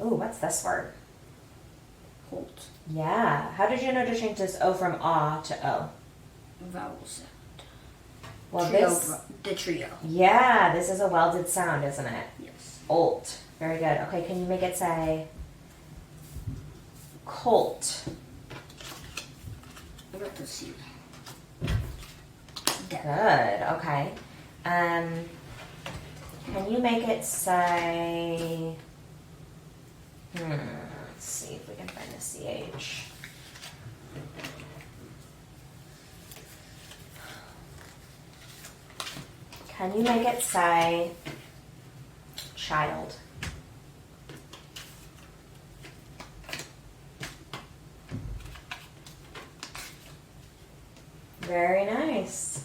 Ooh, what's this word? Colt. Yeah. How did you know to change this O from ah to O? Vowel sound. Well, Trio, this. the trio. Yeah, this is a welded sound, isn't it? Yes. Olt. Very good. Okay, can you make it say colt? I got the C. Good. Okay. Can you make it say? Let's see if we can find the CH. Can you make it say child? Very nice.